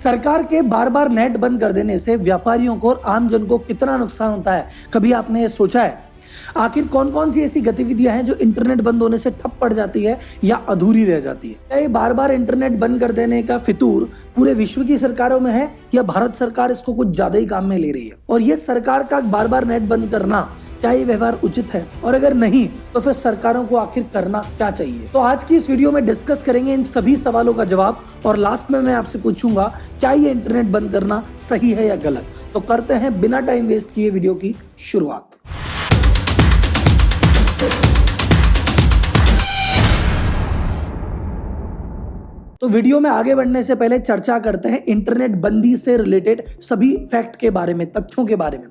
सरकार के बार बार नेट बंद कर देने से व्यापारियों को और आम जन को कितना नुकसान होता है, कभी आपने ये सोचा है? आखिर कौन कौन सी ऐसी गतिविधियां हैं जो इंटरनेट बंद होने से ठप पड़ जाती है या अधूरी रह जाती है? क्या ये बार बार इंटरनेट बंद कर देने का फितूर पूरे विश्व की सरकारों में है या भारत सरकार इसको कुछ ज्यादा ही काम में ले रही है? और ये सरकार का बार बार नेट बंद करना, क्या ये व्यवहार उचित है? और अगर नहीं तो फिर सरकारों को आखिर करना क्या चाहिए? तो आज की इस वीडियो में डिस्कस करेंगे इन सभी सवालों का जवाब, और लास्ट में मैं आपसे पूछूंगा क्या ये इंटरनेट बंद करना सही है या गलत। तो करते हैं बिना टाइम वेस्ट किए वीडियो की शुरुआत। तो वीडियो में आगे बढ़ने से पहले चर्चा करते हैं इंटरनेट बंदी से रिलेटेड सभी फैक्ट के बारे में, तथ्यों के बारे में।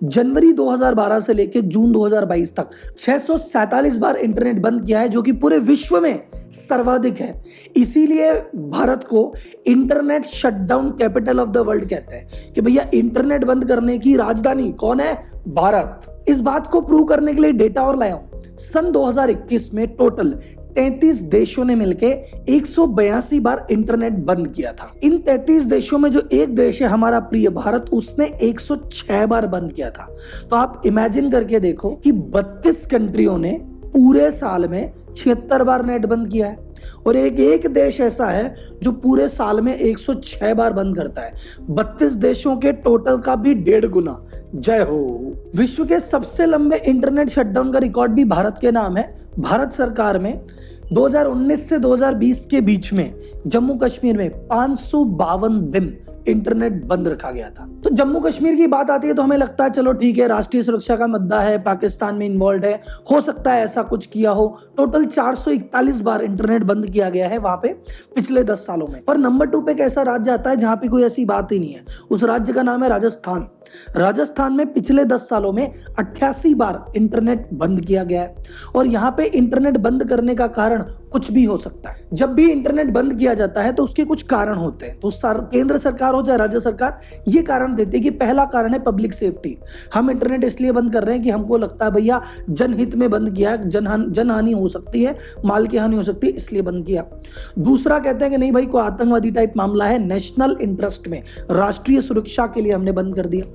जनवरी 2012 से लेकर जून 2022 तक 647 बार इंटरनेट बंद किया है, जो कि पूरे विश्व में सर्वाधिक है। इसीलिए भारत को internet shutdown capital of the world कहते हैं कि भैया इंटरनेट बंद करने की राजधानी कौन है? भारत। इस बात को प्रूव करने के लिए डेटा और लाया हूं। सन 2021 में टोटल 33 देशों ने मिलकर 182 बार इंटरनेट बंद किया था। इन 33 देशों में जो एक देश है हमारा प्रिय भारत, उसने 106 बार बंद किया था। तो आप इमेजिन करके देखो कि 32 कंट्रियों ने पूरे साल में 76 बार नेट बंद किया है, और एक देश ऐसा है जो पूरे साल में 106 बार बंद करता है। 32 देशों के टोटल का भी 1.5 गुना। जय हो। विश्व के सबसे लंबे इंटरनेट शटडाउन का रिकॉर्ड भी भारत के नाम है। भारत सरकार में 2019 से 2020 के बीच में जम्मू कश्मीर में 552 दिन इंटरनेट बंद रखा गया था। तो जम्मू कश्मीर की बात आती है तो हमें लगता है चलो ठीक है, राष्ट्रीय सुरक्षा का मुद्दा है, पाकिस्तान में इन्वॉल्व है, हो सकता है ऐसा कुछ किया हो। टोटल 441 बार इंटरनेट बंद किया गया है वहां पे पिछले 10 सालों में। पर नंबर 2 पे एक ऐसा राज्य आता है जहां पे कोई ऐसी बात ही नहीं है। उस राज्य का नाम है राजस्थान। राजस्थान में पिछले 10 सालों में 88 बार इंटरनेट बंद किया गया है। और यहाँ पे इंटरनेट बंद करने का कारण कुछ भी हो सकता है। जब भी इंटरनेट बंद किया जाता है तो उसके कुछ कारण होते हैं। तो केंद्र सरकार हो चाहे राज्य सरकार ये कारण देती है कि पहला कारण है पब्लिक सेफ्टी। हम इंटरनेट इसलिए बंद कर रहे हैं कि हमको लगता है भैया जनहित में बंद किया है, जनहानि हो सकती है, माल की हानि हो सकती है, इसलिए बंद किया। दूसरा कहते हैं कि नहीं भाई कोई आतंकवादी टाइप मामला है, नेशनल इंटरेस्ट में, राष्ट्रीय सुरक्षा के लिए हमने बंद कर दिया।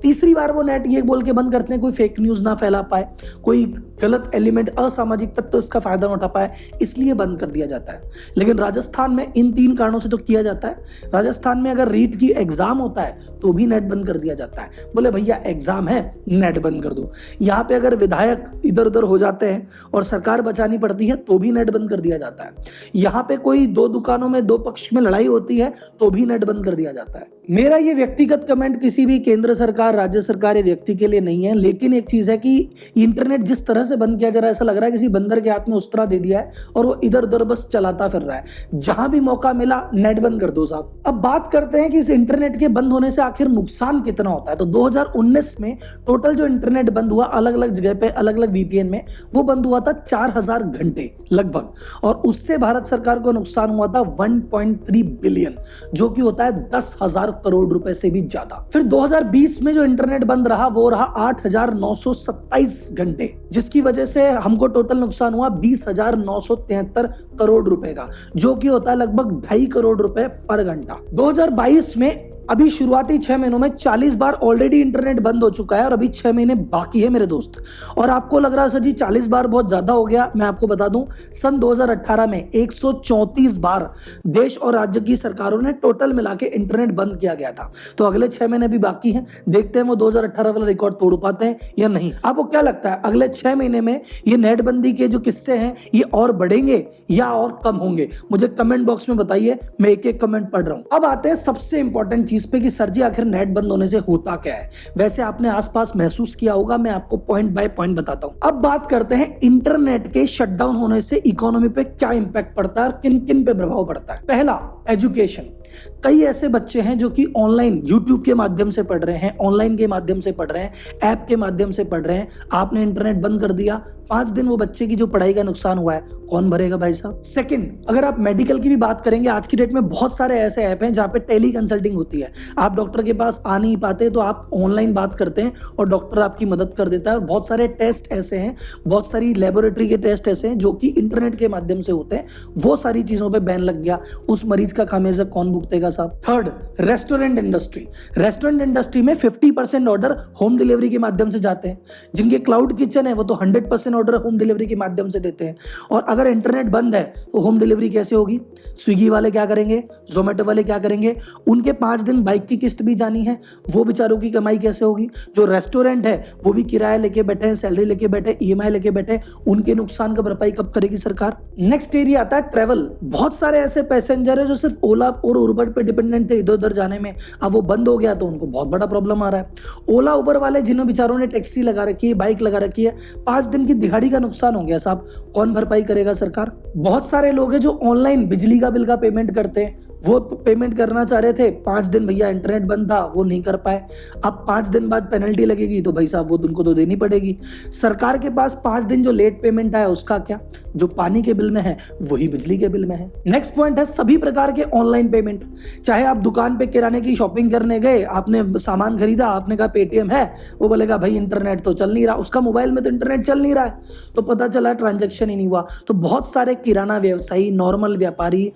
तीसरी बार वो नेट ये बोल के बंद करते हैं कोई फेक न्यूज ना फैला पाए, कोई गलत एलिमेंट, असामाजिक तत्व तो इसका फायदा ना उठा पाए, इसलिए बंद कर दिया जाता है। लेकिन राजस्थान में इन 3 कारणों से तो किया जाता है। राजस्थान में अगर रीट की एग्जाम होता है तो भी नेट बंद कर दिया जाता है। बोले भैया एग्जाम है, नेट बंद कर दो। यहाँ पे अगर विधायक इधर उधर हो जाते हैं और सरकार बचानी पड़ती है तो भी नेट बंद कर दिया जाता है। यहाँ पे कोई 2 दुकानों में 2 पक्ष में लड़ाई होती है तो भी नेट बंद कर दिया जाता है। मेरा ये व्यक्तिगत कमेंट किसी भी केंद्र सरकार, राज्य सरकार या व्यक्ति के लिए नहीं है, लेकिन एक चीज है कि इंटरनेट जिस तरह से बंद किया जा रहा है ऐसा लग रहा है किसी बंदर के हाथ में उस्तरा दे दिया है और वो इधर उधर बस चलाता फिर रहा है। जहां भी मौका मिला नेट बंद कर दो साहब। अब बात करते हैं कि इस इंटरनेट के बंद होने से आखिर नुकसान कितना होता है। तो 2019 में टोटल जो इंटरनेट बंद हुआ अलग अलग जगह पे, अलग अलग VPN में, वो बंद हुआ था 4000 घंटे लगभग, और उससे भारत सरकार को नुकसान हुआ था 1.3 बिलियन, जो कि होता है 10,000 करोड़ रुपए से भी ज्यादा। फिर 2020 में जो इंटरनेट बंद रहा वो रहा 8,927 घंटे, जिसकी वजह से हमको टोटल नुकसान हुआ 20,973 करोड़ रुपए का, जो कि होता है लगभग 2.5 करोड़ रुपए पर घंटा। 2022 में अभी शुरुआती 6 महीनों में 40 बार ऑलरेडी इंटरनेट बंद हो चुका है और अभी 6 महीने बाकी है मेरे दोस्त। और आपको लग रहा है सर जी 40 बार बहुत ज्यादा हो गया। मैं आपको बता दूं सन 2018 में 134 बार देश और राज्य की सरकारों ने टोटल मिला के इंटरनेट बंद किया गया था। तो अगले 6 महीने भी बाकी हैं, देखते हैं वो 2018 वाला रिकॉर्ड तोड़ पाते हैं या नहीं। आपको क्या लगता है अगले 6 महीने में ये नेटबंदी के जो किस्से हैं ये और बढ़ेंगे या और कम होंगे? मुझे कमेंट बॉक्स में बताइए, मैं एक कमेंट पढ़ रहा हूं। अब आते हैं सबसे इंपॉर्टेंट इस पे कि सर जी आखिर नेट बंद होने से होता क्या है। वैसे आपने आसपास महसूस किया होगा, मैं आपको पॉइंट बाय पॉइंट बताता हूं। अब बात करते हैं इंटरनेट के शटडाउन होने से इकोनॉमी पे क्या इंपैक्ट पड़ता है और किन किन पे प्रभाव पड़ता है। पहला, एजुकेशन। कई ऐसे बच्चे हैं जो कि ऑनलाइन यूट्यूब के माध्यम से पढ़ रहे हैं, ऑनलाइन के माध्यम से पढ़ रहे हैं, ऐप के माध्यम से पढ़ रहे हैं। आपने इंटरनेट बंद कर दिया, 5 दिन वो बच्चे की जो पढ़ाई का नुकसान हुआ है कौन भरेगा भाई साहब। सेकंड, अगर आप मेडिकल की भी बात करेंगे, आज की डेट में बहुत सारे ऐसे ऐप हैं जहां पे टेली कंसल्टिंग होती है। आप डॉक्टर के पास आ नहीं पाते तो आप ऑनलाइन बात करते हैं और डॉक्टर आपकी मदद कर देता है। और बहुत सारे टेस्ट ऐसे हैं, बहुत सारी लेबोरेटरी के टेस्ट ऐसे हैं जो कि इंटरनेट के माध्यम से होते हैं। वो सारी चीजों पर बैन लग गया, उस मरीज का खामियाजा कौन भुगतेगा साहब? Third, restaurant industry. Restaurant industry में 50% ऑर्डर होम डिलीवरी के माध्यम से जाते हैं। जिनके क्लाउड किचन है वो तो 100% ऑर्डर होम डिलीवरी के माध्यम से देते हैं। और अगर इंटरनेट बंद है तो होम डिलीवरी कैसे होगी? स्विगी वाले क्या करेंगे? जोमेटो वाले क्या करेंगे? उनके 5 दिन बाइक की किस्त भी जानी है, वो बेचारों की कमाई कैसे होगी? जो रेस्टोरेंट है वो भी किराया लेके बैठे हैं, सैलरी लेके बैठे, EMI लेके बैठे, उनके नुकसान का भरपाई कब करेगी सरकार? नेक्स्ट एरिया आता है ट्रेवल। बहुत सारे ऐसे पैसेंजर है जो सिर्फ ओला और उबर पे डिपेंडेंट थे इधर उधर जाने में, अब वो बंद हो गया तो उनको बहुत बड़ा प्रॉब्लम आ रहा है। ओला उबर वाले जिन्होंने बेचारों ने टैक्सी लगा रखी है, बाइक लगा रखी है, 5 दिन की दिहाड़ी का नुकसान हो गया साहब, कौन भरपाई करेगा सरकार? बहुत सारे लोग हैं जो ऑनलाइन बिजली का बिल का पेमेंट करते हैं, वो पेमेंट करना चाह रहे थे, 5 दिन भैया इंटरनेट बंद था, वो नहीं कर पाए। अब 5 दिन बाद पेनल्टी लगेगी तो भाई साहब वो उनको तो देनी पड़ेगी। सरकार के पास 5 दिन जो लेट पेमेंट आया उसका क्या? जो पानी के बिल में है वही बिजली के बिल में है। नेक्स्ट पॉइंट है सभी प्रकार के ऑनलाइन पेमेंट। चाहे आप दुकान पे किराने की शॉपिंग करने गए, आपने सामान खरीदा, आपने कहा पेटीएम है, वो बोलेगा भाई इंटरनेट तो चल नहीं रहा, उसका मोबाइल में तो इंटरनेट चल नहीं रहा है, तो पता चला ट्रांजैक्शन ही नहीं हुआ। तो बहुत सारे किराना व्यवसायी, नॉर्मल व्यापारी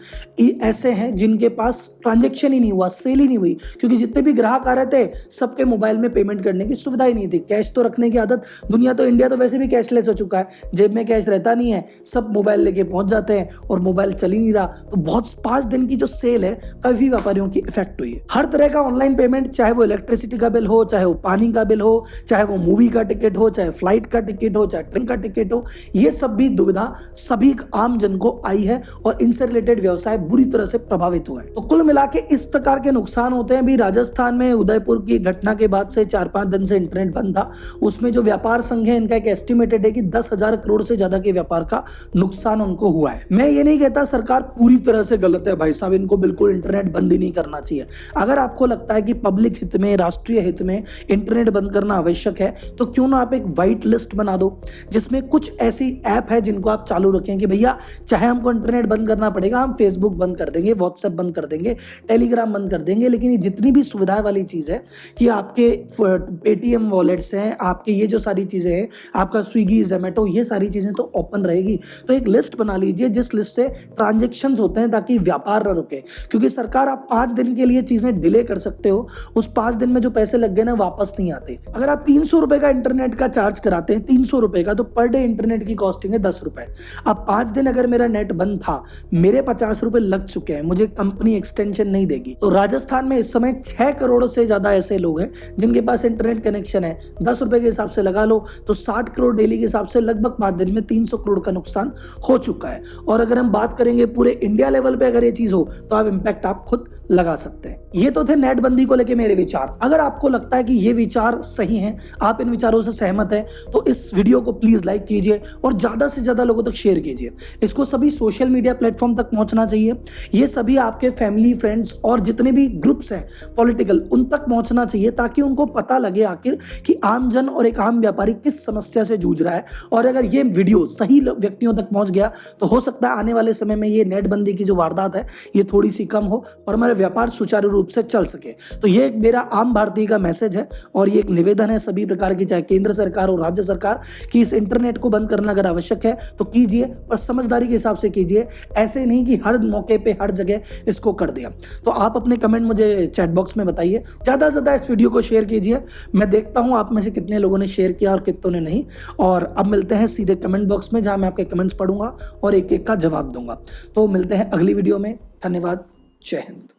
ऐसे हैं जिनके पास ट्रांजैक्शन ही नहीं हुआ, सेल ही नहीं हुई, क्योंकि जितने भी ग्राहक आ रहे थे सबके मोबाइल में पेमेंट करने की सुविधा ही नहीं थी। कैश तो रखने की आदत, दुनिया तो इंडिया तो वैसे भी कैशलेस हो चुका है, जेब में कैश रहता नहीं है, सब मोबाइल लेके पहुंच जाते हैं और मोबाइल चल ही नहीं रहा। तो बहुत 5 दिन की जो सेल है काफी व्यापारियों की इफेक्ट हुई है। हर तरह का ऑनलाइन पेमेंट, चाहे वो इलेक्ट्रिसिटी का बिल हो, चाहे वो पानी का बिल हो, चाहे वो मूवी का टिकट हो, चाहे फ्लाइट का टिकट हो, चाहे ट्रेन का टिकट हो, ये सब भी दुविधा सभी आम जन को आई है और इनसे रिलेटेड व्यवसाय बुरी तरह से प्रभावित हुआ है। तो कुल मिला के इस प्रकार के नुकसान होते हैं। भी राजस्थान में उदयपुर की घटना के बाद से 4-5 दिन से इंटरनेट बंद था, उसमें जो व्यापार संघ है इनका एक एस्टिमेटेड है कि 10,000 करोड़ से ज्यादा के व्यापार का नुकसान उनको हुआ है। मैं ये नहीं कहता सरकार पूरी तरह से गलत है भाई साहब, इनको बिल्कुल इंटरनेट बंद ही नहीं करना चाहिए। अगर आपको लगता है कि पब्लिक हित में, राष्ट्रीय हित में इंटरनेट बंद करना आवश्यक है तो क्यों ना आप एक व्हाइट लिस्ट बना दो जिसमें कुछ ऐसी ऐप है जिनको आप चालू रखें कि भैया चाहे हमको इंटरनेट बंद करना पड़ेगा, हम फेसबुक बंद कर देंगे, व्हाट्सएप बंद कर देंगे, टेलीग्राम बंद कर देंगे, लेकिन ये जितनी भी सुविधाएं वाली चीज है कि आपके पेटीएम वॉलेट्स हैं, आपके ये जो सारी चीजें हैं, आपका स्विगी, जोमेटो, ये सारी चीजें तो ओपन रहेगी। तो एक लिस्ट बना लीजिए जिस लिस्ट से ट्रांजेक्शन होते हैं ताकि व्यापार न रुके, क्योंकि सरकार आप 5 दिन के लिए चीजें डिले कर सकते हो, उस 5 दिन में जो पैसे लग गए ना वापस नहीं आते। अगर आप 300 रुपए का इंटरनेट का चार्ज कराते हैं, 300 रुपए का, तो पर डे इंटरनेट की कॉस्टिंग है 10 रुपए। अब 5 दिन अगर मेरा नेट बंद था, मेरे 50 रुपए लग चुके हैं, मुझे कंपनी एक्सटेंशन नहीं देगी। तो राजस्थान में इस समय 6 करोड़ से ज्यादा ऐसे लोग हैं जिनके पास इंटरनेट कनेक्शन है। 10 रुपए के हिसाब से लगा लो तो 60 करोड़ डेली के हिसाब से लगभग 5 दिन में 300 करोड़ का नुकसान हो चुका है। और अगर हम बात करेंगे पूरे इंडिया लेवल पे अगर ये चीज हो तो आप इंपैक्ट आप खुद लगा सकते हैं। ये तो थे नेट बंदी को लेके मेरे विचार। अगर आपको लगता है कि ये विचार सही हैं, आप इन विचारों से सहमत हैं, तो इस वीडियो को प्लीज लाइक कीजिए और ज्यादा से ज्यादा लोगों तक शेयर कीजिए। इसको सभी सोशल मीडिया प्लेटफॉर्म तक पहुंचना चाहिए। ये सभी आपके फैमिली, फ्रेंड्स और जितने भी ग्रुप्स हैं पॉलिटिकल, उन तक पहुंचना चाहिए ताकि उनको पता लगे आखिर कि आम जन और एक आम व्यापारी किस समस्या से जूझ रहा है। और अगर ये वीडियो सही व्यक्तियों तक पहुंच गया तो हो सकता है आने वाले समय में ये नेट बंदी की जो वारदात है ये थोड़ी सी कम हो और हमारे व्यापार सुचारू रूप से चल सके। तो ये एक मेरा आम भारतीय का मैसेज है और ये एक निवेदन है सभी प्रकार की, चाहे केंद्र सरकार और राज्य सरकार, कि इस इंटरनेट को बंद करना अगर आवश्यक है तो कीजिए, पर समझदारी के हिसाब से कीजिए। ऐसे नहीं कि हर मौके पे हर जगह इसको कर दिया। तो आप अपने कमेंट मुझे चैट बॉक्स में बताइए, ज्यादा से ज्यादा इस वीडियो को शेयर कीजिए। मैं देखता हूं आप में से कितने लोगों ने शेयर किया और कितनों ने नहीं। और अब मिलते हैं सीधे कमेंट बॉक्स में जहां मैं आपके कमेंट्स पढ़ूंगा और एक एक का जवाब दूंगा। तो मिलते हैं अगली वीडियो में। धन्यवाद। जय हिंद।